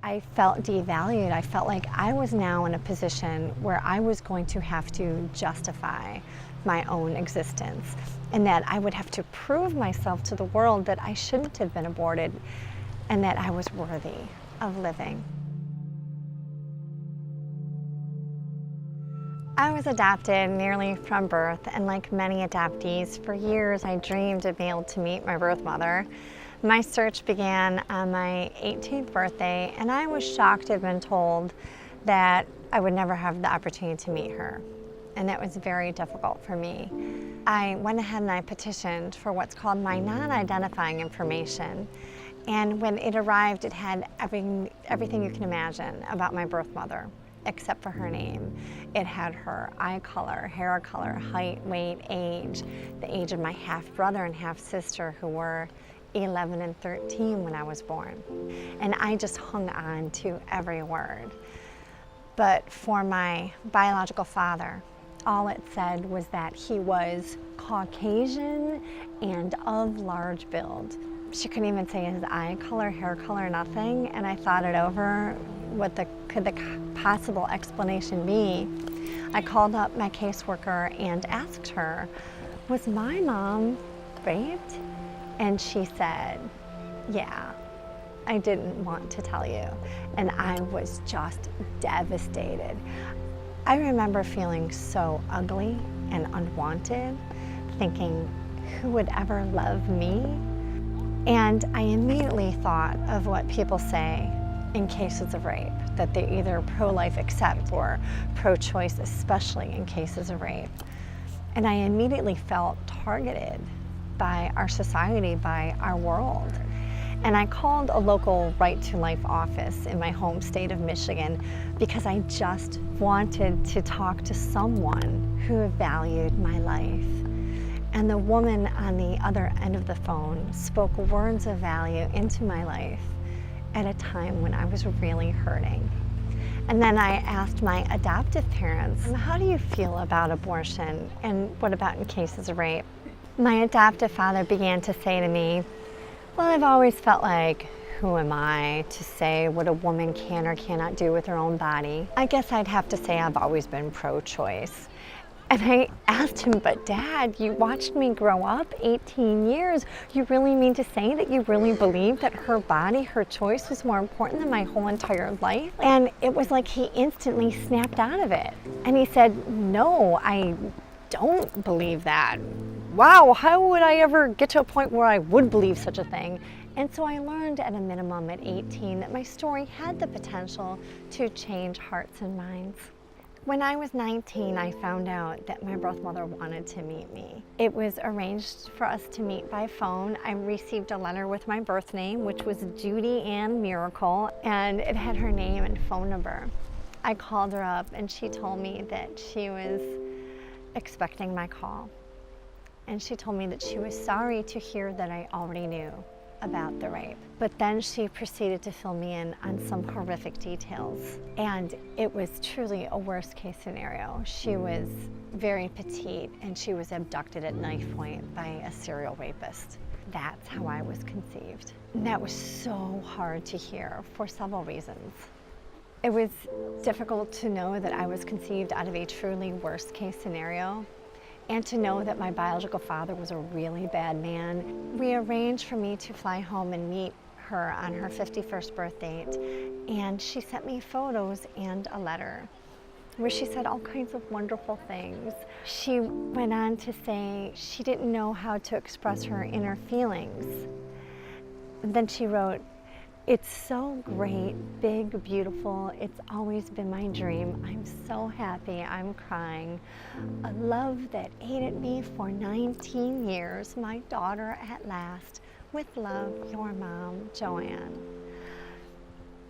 I felt devalued. I felt like I was now in a position where I was going to have to justify my own existence, and that I would have to prove myself to the world that I shouldn't have been aborted and that I was worthy of living. I was adopted nearly from birth, and like many adoptees, for years I dreamed of being able to meet my birth mother. My search began on my 18th birthday, and I was shocked to have been told that I would never have the opportunity to meet her. And that was very difficult for me. I went ahead and I petitioned for what's called my non-identifying information. And when it arrived, it had everything you can imagine about my birth mother, except for her name. It had her eye color, hair color, height, weight, age, the age of my half-brother and half-sister, who were 11 and 13 when I was born. And I just hung on to every word. But for my biological father, all it said was that he was Caucasian and of large build. She couldn't even say his eye color, hair color, nothing. And I thought it over. What could the possible explanation be? I called up my caseworker and asked her, was my mom raped? And she said, yeah, I didn't want to tell you. And I was just devastated. I remember feeling so ugly and unwanted, thinking, who would ever love me? And I immediately thought of what people say in cases of rape, that they're either pro-life except or pro-choice, especially in cases of rape. And I immediately felt targeted by our society, by our world. And I called a local Right to Life office in my home state of Michigan because I just wanted to talk to someone who valued my life. And the woman on the other end of the phone spoke words of value into my life at a time when I was really hurting. And then I asked my adoptive parents, how do you feel about abortion? And what about in cases of rape? My adoptive father began to say to me, well, I've always felt like, who am I to say what a woman can or cannot do with her own body? I guess I'd have to say I've always been pro-choice. And I asked him, but Dad, you watched me grow up 18 years. You really mean to say that you really believe that her body, her choice was more important than my whole entire life? And it was like he instantly snapped out of it. And he said, no, I don't believe that. Wow, how would I ever get to a point where I would believe such a thing? And so I learned at a minimum at 18 that my story had the potential to change hearts and minds. When I was 19, I found out that my birth mother wanted to meet me. It was arranged for us to meet by phone. I received a letter with my birth name, which was Judy Ann Miracle, and it had her name and phone number. I called her up and she told me that she was expecting my call. And she told me that she was sorry to hear that I already knew about the rape. But then she proceeded to fill me in on some horrific details. And it was truly a worst case scenario. She was very petite and she was abducted at knife point by a serial rapist. That's how I was conceived. And that was so hard to hear for several reasons. It was difficult to know that I was conceived out of a truly worst case scenario, and to know that my biological father was a really bad man. We arranged for me to fly home and meet her on her 51st birth date, and she sent me photos and a letter where she said all kinds of wonderful things. She went on to say she didn't know how to express her inner feelings. And then she wrote, "It's so great, big, beautiful. It's always been my dream. I'm so happy. I'm crying. A love that ate at me for 19 years. My daughter at last. With love, your mom, Joanne."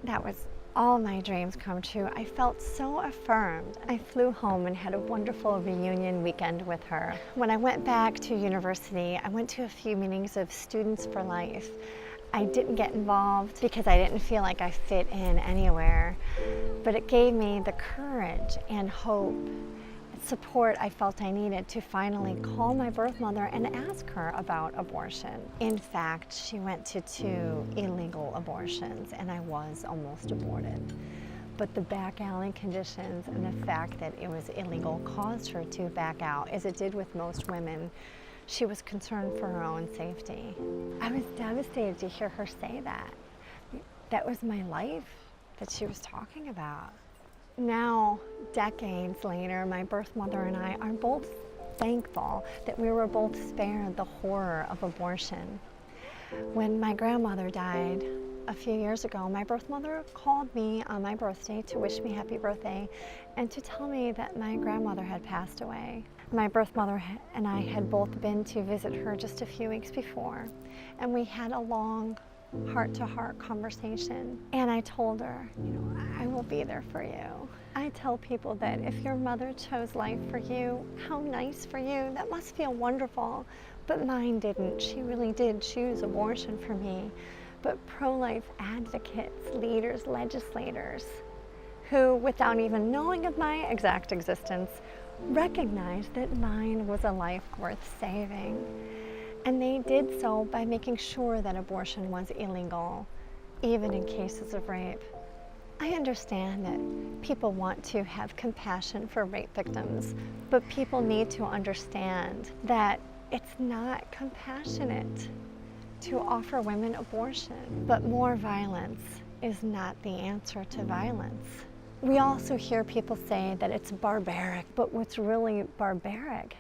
That was all my dreams come true. I felt so affirmed. I flew home and had a wonderful reunion weekend with her. When I went back to university, I went to a few meetings of Students for Life. I didn't get involved because I didn't feel like I fit in anywhere, but it gave me the courage and hope. support I felt I needed to finally call my birth mother and ask her about abortion. In fact, she went to 2 illegal abortions and I was almost aborted. But the back alley conditions and the fact that it was illegal caused her to back out, as it did with most women. She was concerned for her own safety. I was devastated to hear her say that. That was my life that she was talking about. Now, decades later, my birth mother and I are both thankful that we were both spared the horror of abortion. When my grandmother died a few years ago, my birth mother called me on my birthday to wish me happy birthday and to tell me that my grandmother had passed away. My birth mother and I had both been to visit her just a few weeks before, and we had a long heart-to-heart conversation. And I told her, I will be there for you. I tell people that if your mother chose life for you, how nice for you. That must feel wonderful. But mine didn't. She really did choose abortion for me. But pro-life advocates, leaders, legislators, who, without even knowing of my exact existence, recognized that mine was a life worth saving. And they did so by making sure that abortion was illegal, even in cases of rape. I understand that people want to have compassion for rape victims, but people need to understand that it's not compassionate to offer women abortion. But more violence is not the answer to violence. We also hear people say that it's barbaric, but what's really barbaric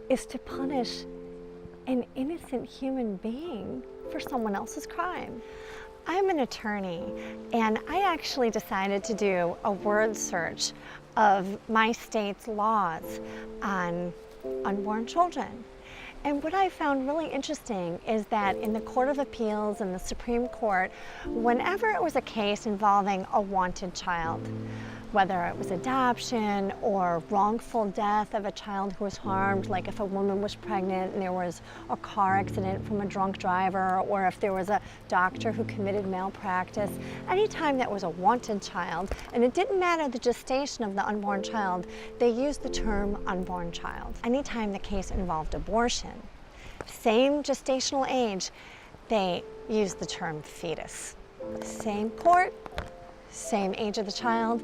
is to punish an innocent human being for someone else's crime. I'm an attorney, and I actually decided to do a word search of my state's laws on unborn children. And what I found really interesting is that in the Court of Appeals and the Supreme Court, whenever it was a case involving a wanted child, whether it was adoption or wrongful death of a child who was harmed, like if a woman was pregnant and there was a car accident from a drunk driver, or if there was a doctor who committed malpractice, anytime that was a wanted child, and it didn't matter the gestation of the unborn child, they used the term unborn child. Anytime the case involved abortion, same gestational age, they used the term fetus. Same court, same age of the child,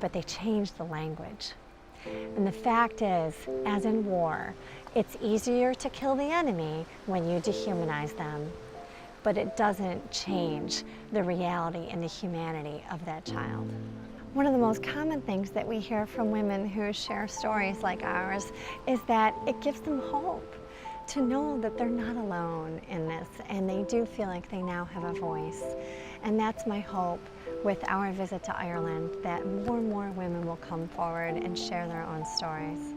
but they changed the language. And the fact is, as in war, it's easier to kill the enemy when you dehumanize them, but it doesn't change the reality and the humanity of that child. One of the most common things that we hear from women who share stories like ours is that it gives them hope to know that they're not alone in this, and they do feel like they now have a voice. And that's my hope with our visit to Ireland, that more and more women will come forward and share their own stories.